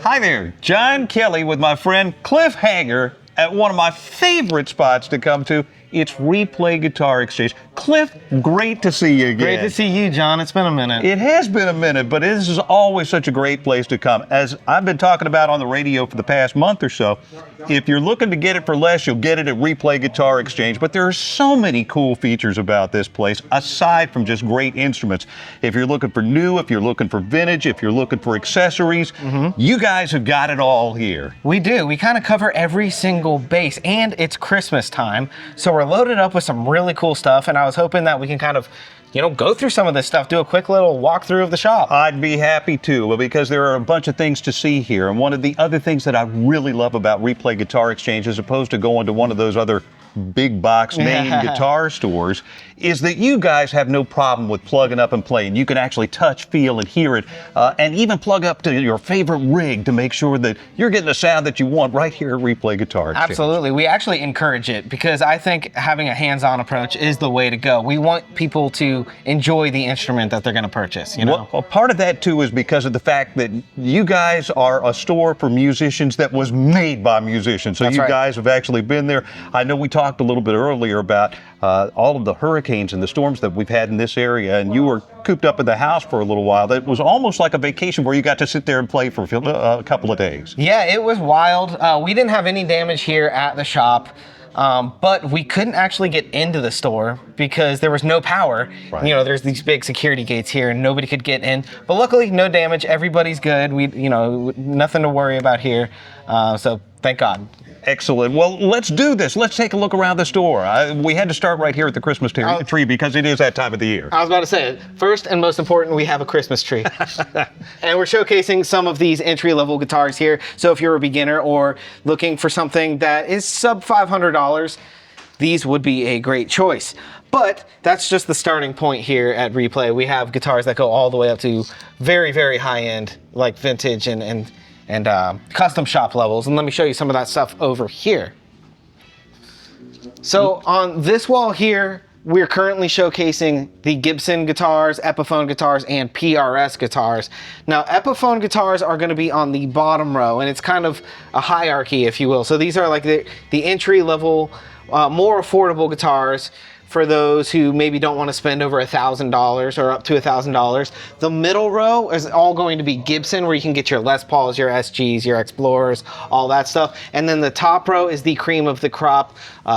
Hi there, John Kelly with my friend Cliff Hanger at one of my favorite spots to come to. It's Replay Guitar Exchange. Cliff, great to see you again. Great to see you, John. It's been a minute. It has been a minute, but this is always such a great place to come. As I've been talking about on the radio for the past month or so, if you're looking to get it for less, you'll get it at Replay Guitar Exchange. But there are so many cool features about this place, aside from just great instruments. If you're looking for new, if you're looking for vintage, if you're looking for accessories, you guys have got it all here. We do. We kind of cover every single base, and it's Christmas time, so we're loaded up with some really cool stuff, and I was hoping that we can kind of, go through some of this stuff, do a quick little walkthrough of the shop. I'd be happy to, because there are a bunch of things to see here. And one of the other things that I really love about Replay Guitar Exchange, as opposed to going to one of those other big box name guitar stores, is that you guys have no problem with plugging up and playing. You can actually touch, feel, and hear it, and even plug up to your favorite rig to make sure that you're getting the sound that you want right here at Replay Guitar Exchange. Absolutely. We actually encourage it because I think having a hands-on approach is the way to go. We want people to enjoy the instrument that they're going to purchase, Well, part of that, too, is because of the fact that you guys are a store for musicians that was made by musicians. So That's you right. guys have actually been there. I know we talked a little bit earlier about all of the hurricanes and the storms that we've had in this area, and you were cooped up in the house for a little while. That was almost like a vacation where you got to sit there and play for a couple of days. Yeah, it was wild. We didn't have any damage here at the shop, but we couldn't actually get into the store because there was no power. Right. There's these big security gates here and nobody could get in. But luckily, no damage. Everybody's good. Nothing to worry about here. So thank God. Excellent. Well, let's do this. Let's take a look around the store. We had to start right here at the Christmas tree because it is that time of the year. I was about to say it. First and most important, we have a Christmas tree. And we're showcasing some of these entry-level guitars here. So if you're a beginner or looking for something that is sub $500, these would be a great choice. But that's just the starting point here at Replay. We have guitars that go all the way up to very, very high-end, like vintage and custom shop levels. And let me show you some of that stuff over here. So on this wall here, we're currently showcasing the Gibson guitars, Epiphone guitars, and PRS guitars. Now, Epiphone guitars are going to be on the bottom row, and it's kind of a hierarchy, if you will. So these are like the entry-level, more affordable guitars for those who maybe don't want to spend over $1,000 or up to $1,000. The middle row is all going to be Gibson, where you can get your Les Pauls, your SGs, your Explorers, all that stuff. And then the top row is the cream of the crop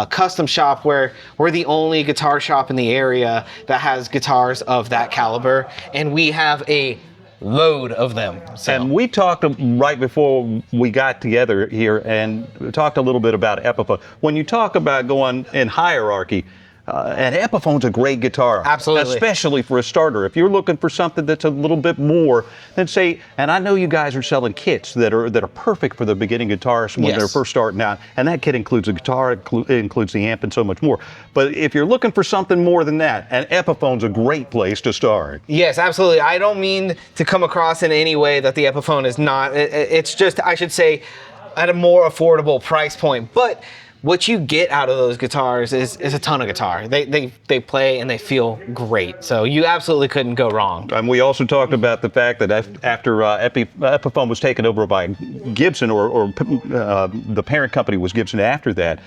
custom shop, where we're the only guitar shop in the area that has guitars of that caliber. And we have a load of them. So. And we talked right before we got together here and talked a little bit about Epiphone. When you talk about going in hierarchy, and Epiphone's a great guitar. Absolutely. Especially for a starter. If you're looking for something that's a little bit more than, say, and I know you guys are selling kits that are perfect for the beginning guitarists when they're first starting out, and that kit includes a guitar, it includes the amp, and so much more. But if you're looking for something more than that, and Epiphone's a great place to start. Yes, absolutely. I don't mean to come across in any way that the Epiphone is not. It's just, I should say, at a more affordable price point. But what you get out of those guitars is a ton of guitar. They play and they feel great. So you absolutely couldn't go wrong. And we also talked about the fact that after Epiphone was taken over by Gibson, or the parent company was Gibson after that,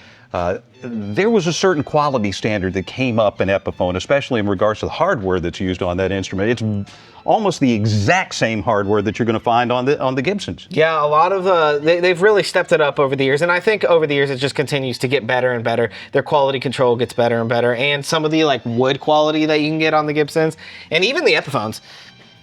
there was a certain quality standard that came up in Epiphone, especially in regards to the hardware that's used on that instrument. It's almost the exact same hardware that you're going to find on the Gibsons. Yeah, a lot of they've really stepped it up over the years, and I think over the years it just continues to get better and better. Their quality control gets better and better, and some of the wood quality that you can get on the Gibsons, and even the Epiphones,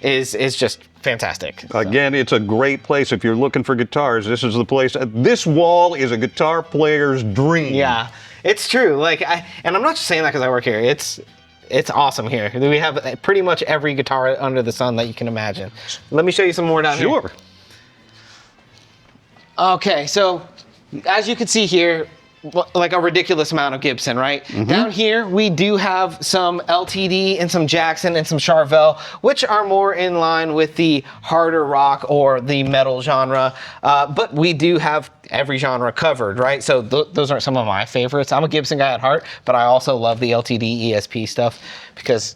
is just fantastic. Again, it's a great place. If you're looking for guitars, this is the place. This wall is a guitar player's dream. Yeah, it's true. And I'm not just saying that because I work here. It's awesome here. We have pretty much every guitar under the sun that you can imagine. Let me show you some more down here. Sure. Okay, so as you can see here, like a ridiculous amount of Gibson, right? Down here, we do have some LTD and some Jackson and some Charvel, which are more in line with the harder rock or the metal genre. But we do have every genre covered, right? So those aren't some of my favorites. I'm a Gibson guy at heart, but I also love the LTD ESP stuff because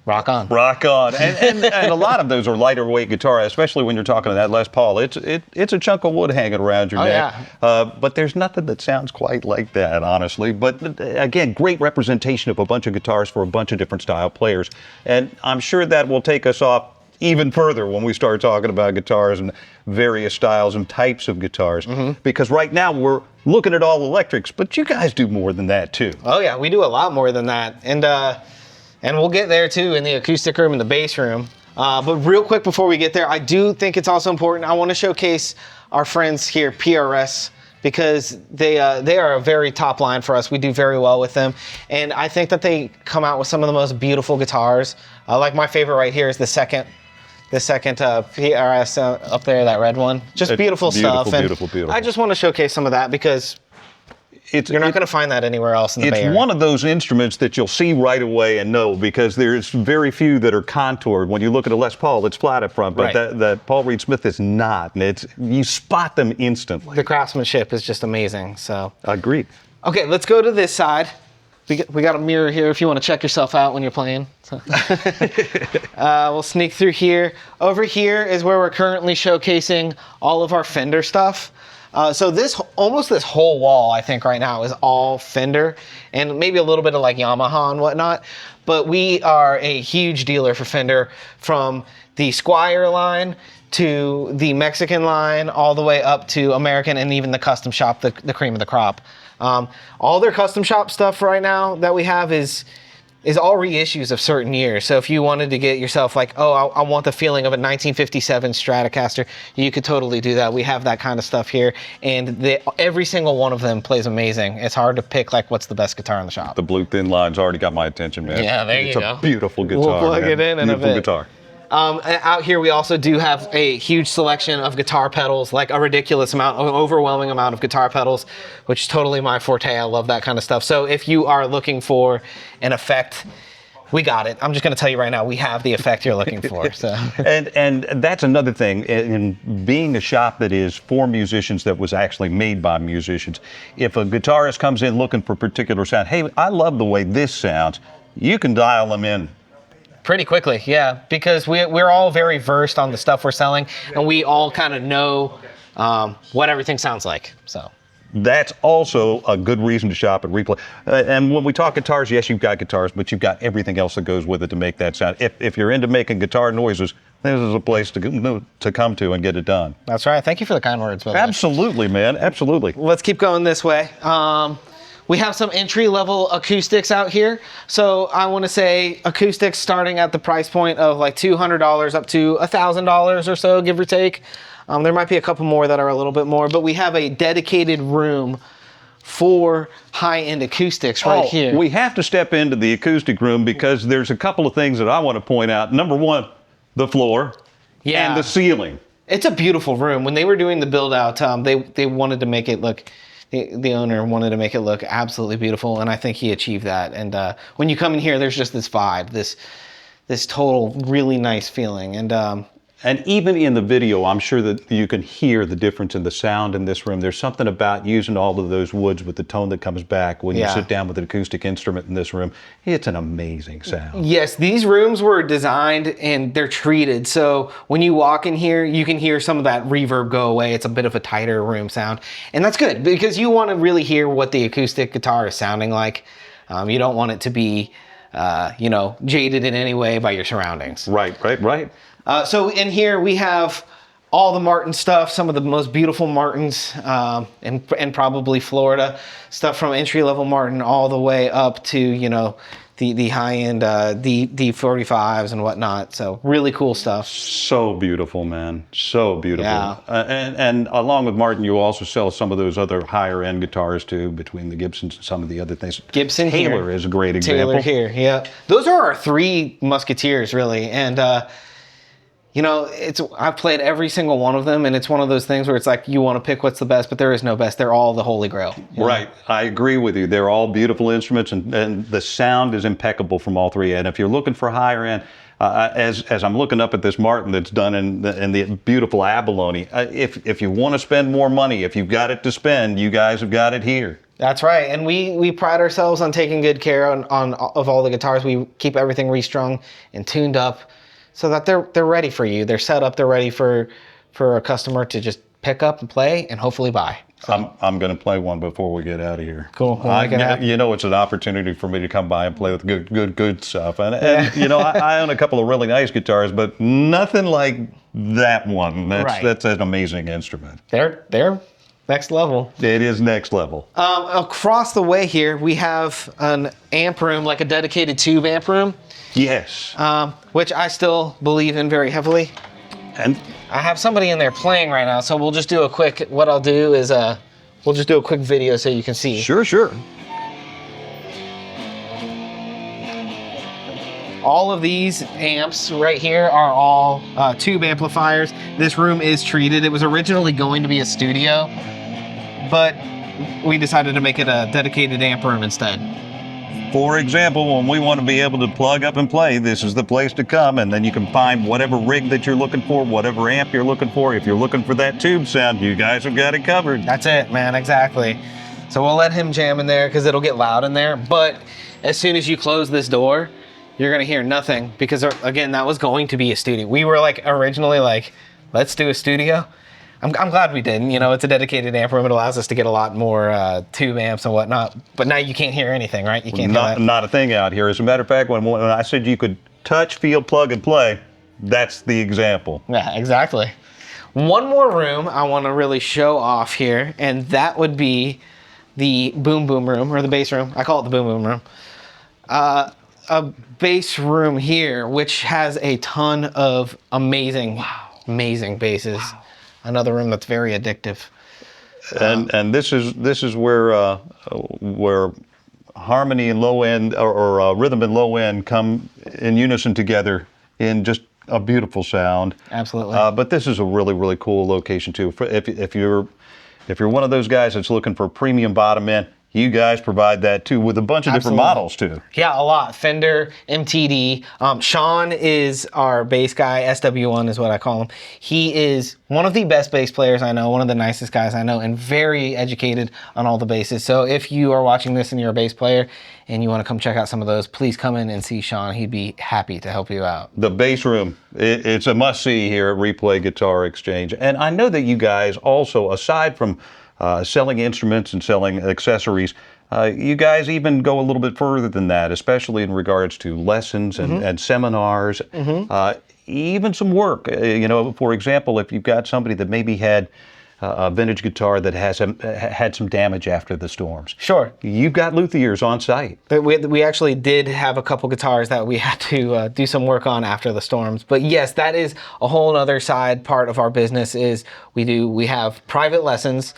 Rock on. Rock on. And a lot of those are lighter weight guitars, especially when you're talking to that Les Paul. It's a chunk of wood hanging around your neck. Yeah. But there's nothing that sounds quite like that, honestly. But again, great representation of a bunch of guitars for a bunch of different style players. And I'm sure that will take us off even further when we start talking about guitars and various styles and types of guitars. Because right now we're looking at all electrics, but you guys do more than that too. Oh yeah, we do a lot more than that. And we'll get there too in the acoustic room and the bass room. But real quick before we get there, I do think it's also important. I want to showcase our friends here, PRS, because they are a very top line for us. We do very well with them. And I think that they come out with some of the most beautiful guitars. Like my favorite right here is the second PRS up there, that red one. Just It's beautiful stuff. beautiful, beautiful. I just want to showcase some of that because you're not going to find that anywhere else in the Bay Area. It's one of those instruments that you'll see right away and know, because there's very few that are contoured. When you look at a Les Paul, it's flat up front, but Right. that Paul Reed Smith is not, and you spot them instantly. The craftsmanship is just amazing. So, Agreed. okay, let's go to this side. We got a mirror here if you want to check yourself out when you're playing. So. We'll sneak through here. Over here is where we're currently showcasing all of our Fender stuff. So almost this whole wall, I think right now, is all Fender and maybe a little bit of like Yamaha and whatnot. But we are a huge dealer for Fender, from the Squier line to the Mexican line, all the way up to American and even the custom shop, the cream of the crop. All their custom shop stuff right now that we have is all reissues of certain years. So if you wanted to get yourself like, oh, I want the feeling of a 1957 Stratocaster, you could totally do that. We have that kind of stuff here, and every single one of them plays amazing. It's hard to pick like what's the best guitar in the shop. The blue thin line's already got my attention, man. Yeah, there you it's go. It's a beautiful guitar. We'll plug man. it in a Beautiful bit. guitar. Out here, we also do have a huge selection of guitar pedals, like a ridiculous amount, an overwhelming amount of guitar pedals, which is totally my forte. I love that kind of stuff. So if you are looking for an effect, we got it. I'm just going to tell you right now, we have the effect you're looking for. So. And that's another thing, in being a shop that is for musicians, that was actually made by musicians. If a guitarist comes in looking for a particular sound, hey, I love the way this sounds, you can dial them in. Pretty quickly, yeah, because we're all very versed on the stuff we're selling, and we all kind of know what everything sounds like. So That's also a good reason to shop at Replay. And when we talk guitars, yes, you've got guitars, but you've got everything else that goes with it to make that sound. If you're into making guitar noises, this is a place to come to and get it done. that's right. Thank you for the kind words, by the way. Absolutely, man. Absolutely. Let's keep going this way. We have some entry-level acoustics out here. So I want to say acoustics starting at the price point of like $200 up to $1,000 or so, give or take. There might be a couple more that are a little bit more, but we have a dedicated room for high-end acoustics right here. We have to step into the acoustic room because there's a couple of things that I want to point out. Number one, the floor and the ceiling. It's a beautiful room. When they were doing the build-out, they wanted to make it look... The owner wanted to make it look absolutely beautiful, and I think he achieved that. And when you come in here, there's just this vibe, this total really nice feeling. And even in the video, I'm sure that you can hear the difference in the sound in this room. There's something about using all of those woods with the tone that comes back when you sit down with an acoustic instrument in this room. It's an amazing sound. Yes, these rooms were designed and they're treated. So when you walk in here, you can hear some of that reverb go away. It's a bit of a tighter room sound. And that's good because you want to really hear what the acoustic guitar is sounding like. You don't want it to be, jaded in any way by your surroundings. Right. So in here we have all the Martin stuff, some of the most beautiful Martins, and probably Florida stuff, from entry-level Martin all the way up to, the high-end D45s and whatnot. So really cool stuff. So beautiful, man. So beautiful. Yeah. And along with Martin, you also sell some of those other higher-end guitars too, between the Gibsons and some of the other things. Gibson Taylor here. is a great example. Taylor here, yeah. Those are our three musketeers, really. And, I've played every single one of them, and it's one of those things where it's like you want to pick what's the best, but there is no best. They're all the holy grail. Right. I agree with you. They're all beautiful instruments, and the sound is impeccable from all three. And if you're looking for higher end, as I'm looking up at this Martin that's done in the beautiful abalone, if you want to spend more money, if you've got it to spend, you guys have got it here. That's right, and we pride ourselves on taking good care of all the guitars. We keep everything restrung and tuned up so that they're ready for you. They're set up. They're ready for a customer to just pick up and play and hopefully buy. I'm going to play one before we get out of here. Cool. We'll make it happen. You know, it's an opportunity for me to come by and play with good stuff. And you know, I own a couple of really nice guitars, but nothing like that one. That's an amazing instrument. They're next level. It is next level. Across the way here, we have an amp room, like a dedicated tube amp room. Yes. Which I still believe in very heavily. And I have somebody in there playing right now, so we'll just do a quick, what I'll do is we'll just do a quick video so you can see. Sure. All of these amps right here are all tube amplifiers. This room is treated. It was originally going to be a studio, but we decided to make it a dedicated amp room instead. for example, when we want to be able to plug up and play, this is the place to come, and then you can find whatever rig that you're looking for, whatever amp you're looking for. If you're looking for that tube sound, you guys have got it covered. That's it, man, exactly. So we'll let him jam in there because it'll get loud in there, but as soon as you close this door, you're gonna hear nothing because, again, that was going to be a studio. We were like originally like, let's do a studio. I'm glad we didn't. You know, it's a dedicated amp room. It allows us to get a lot more tube amps and whatnot. But now you can't hear anything, right? You can't hear that. Not a thing out here. As a matter of fact, when I said you could touch, feel, plug, and play, that's the example. Yeah, exactly. One more room I want to really show off here, and that would be the boom boom room, or the bass room. I call it the boom boom room. A bass room here, which has a ton of amazing basses. Wow. Another room that's very addictive. And this is where harmony and low end or rhythm and low end come in unison together in just a beautiful sound. Absolutely. But this is a really cool location too. If you're one of those guys that's looking for a premium bottom end, you guys provide that too, with a bunch of different models too. Yeah, a lot. Fender, MTD. Sean is our bass guy. SW1 is what I call him. He is one of the best bass players I know, one of the nicest guys I know, and very educated on all the basses. So if you are watching this and you're a bass player and you want to come check out some of those, please come in and see Sean. He'd be happy to help you out. The bass room, it's a must-see here at Replay Guitar Exchange. And I know that you guys also, aside from selling instruments and selling accessories, you guys even go a little bit further than that, especially in regards to lessons and seminars, even some work. You know, for example, if you've got somebody that maybe had a vintage guitar that has had some damage after the storms. Sure. You've got luthiers on site. We actually did have a couple guitars that we had to do some work on after the storms. But yes, that is a whole other side part of our business. Is we have private lessons.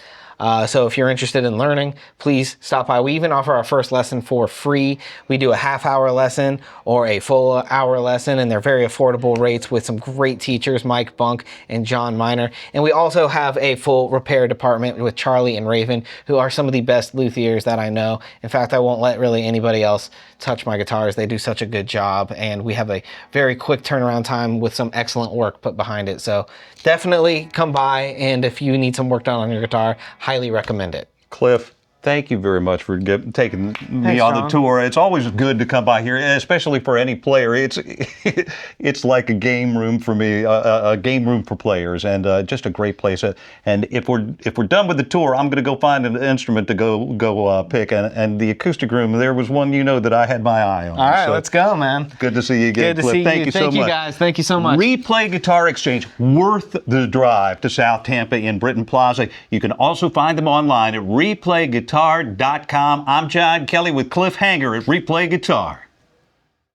So if you're interested in learning, please stop by. We even offer our first lesson for free. We do a half-hour lesson or a full-hour lesson, and they're very affordable rates with some great teachers, Mike Bunk and John Miner. And we also have a full repair department with Charlie and Raven, who are some of the best luthiers that I know. In fact, I won't let really anybody else touch my guitars. They do such a good job, and we have a very quick turnaround time with some excellent work put behind it. So definitely come by, and if you need some work done on your guitar, highly recommend it. Cliff, thank you very much for taking me on the tour. It's always good to come by here, especially for any player. It's like a game room for me, a game room for players, and just a great place. And if we're done with the tour, I'm going to go find an instrument to go pick. And the acoustic room, there was one that I had my eye on. All right, so let's go, man. Good to see you again, Good to Cliff. see Thank you so much. Thank you, guys. Thank you so much. Replay Guitar Exchange, worth the drive to South Tampa in Britton Plaza. You can also find them online at replayguitar.com. I'm John Kelly with Cliff Hanger at Replay Guitar.